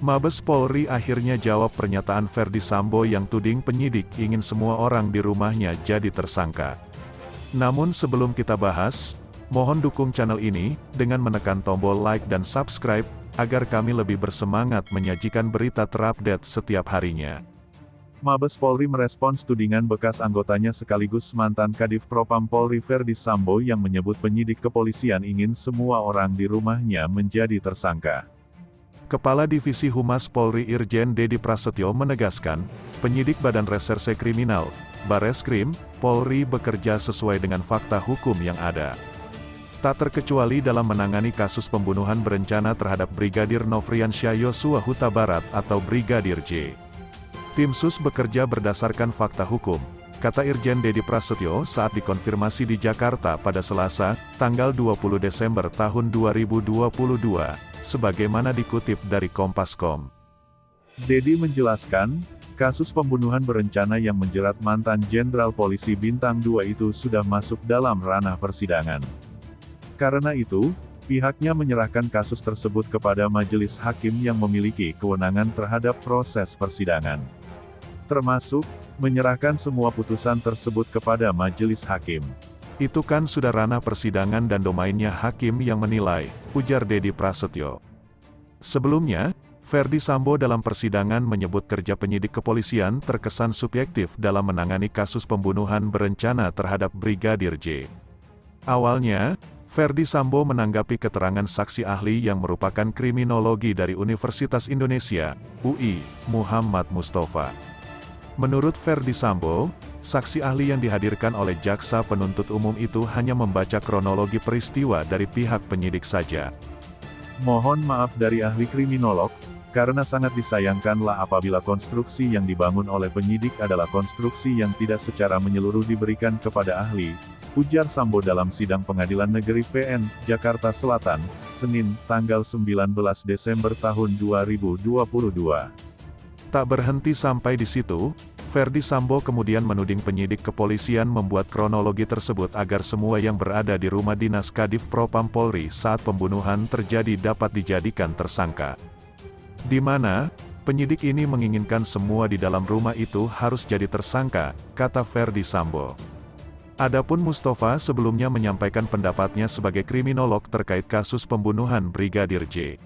Mabes Polri akhirnya jawab pernyataan Ferdy Sambo yang tuding penyidik ingin semua orang di rumahnya jadi tersangka. Namun sebelum kita bahas, mohon dukung channel ini dengan menekan tombol like dan subscribe, agar kami lebih bersemangat menyajikan berita terupdate setiap harinya. Mabes Polri merespons tudingan bekas anggotanya sekaligus mantan Kadif Propam Polri Ferdy Sambo yang menyebut penyidik kepolisian ingin semua orang di rumahnya menjadi tersangka. Kepala Divisi Humas Polri Irjen Dedi Prasetyo menegaskan, penyidik Badan Reserse Kriminal, Bareskrim, Polri bekerja sesuai dengan fakta hukum yang ada. Tak terkecuali dalam menangani kasus pembunuhan berencana terhadap Brigadir Nofriansyah Yosua Huta Barat atau Brigadir J. Tim Sus bekerja berdasarkan fakta hukum, kata Irjen Dedi Prasetyo saat dikonfirmasi di Jakarta pada Selasa, tanggal 20 Desember tahun 2022, sebagaimana dikutip dari Kompas.com. Dedi menjelaskan, kasus pembunuhan berencana yang menjerat mantan Jenderal Polisi Bintang 2 itu sudah masuk dalam ranah persidangan. Karena itu, pihaknya menyerahkan kasus tersebut kepada majelis hakim yang memiliki kewenangan terhadap proses persidangan. Termasuk, menyerahkan semua putusan tersebut kepada majelis hakim. Itu kan sudah ranah persidangan dan domainnya hakim yang menilai, ujar Dedi Prasetyo. Sebelumnya, Ferdy Sambo dalam persidangan menyebut kerja penyidik kepolisian terkesan subjektif dalam menangani kasus pembunuhan berencana terhadap Brigadir J. Awalnya, Ferdy Sambo menanggapi keterangan saksi ahli yang merupakan kriminologi dari Universitas Indonesia, UI, Muhammad Mustafa. Menurut Ferdy Sambo, saksi ahli yang dihadirkan oleh jaksa penuntut umum itu hanya membaca kronologi peristiwa dari pihak penyidik saja. Mohon maaf dari ahli kriminolog, karena sangat disayangkanlah apabila konstruksi yang dibangun oleh penyidik adalah konstruksi yang tidak secara menyeluruh diberikan kepada ahli, ujar Sambo dalam sidang Pengadilan Negeri PN, Jakarta Selatan, Senin, tanggal 19 Desember tahun 2022. Tak berhenti sampai di situ, Ferdy Sambo kemudian menuding penyidik kepolisian membuat kronologi tersebut agar semua yang berada di rumah dinas Kadif Propam Polri saat pembunuhan terjadi dapat dijadikan tersangka. Di mana, penyidik ini menginginkan semua di dalam rumah itu harus jadi tersangka, kata Ferdy Sambo. Adapun Mustafa sebelumnya menyampaikan pendapatnya sebagai kriminolog terkait kasus pembunuhan Brigadir J.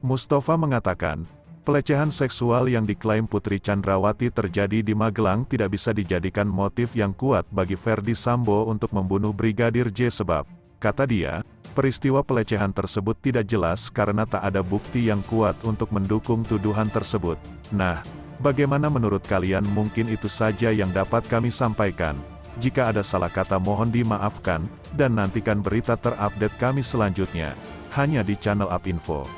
Mustafa mengatakan, pelecehan seksual yang diklaim Putri Chandrawati terjadi di Magelang tidak bisa dijadikan motif yang kuat bagi Ferdy Sambo untuk membunuh Brigadir J sebab, kata dia, peristiwa pelecehan tersebut tidak jelas karena tak ada bukti yang kuat untuk mendukung tuduhan tersebut. Nah, bagaimana menurut kalian? Mungkin itu saja yang dapat kami sampaikan. Jika ada salah kata mohon dimaafkan, dan nantikan berita terupdate kami selanjutnya, hanya di channel UpInfo.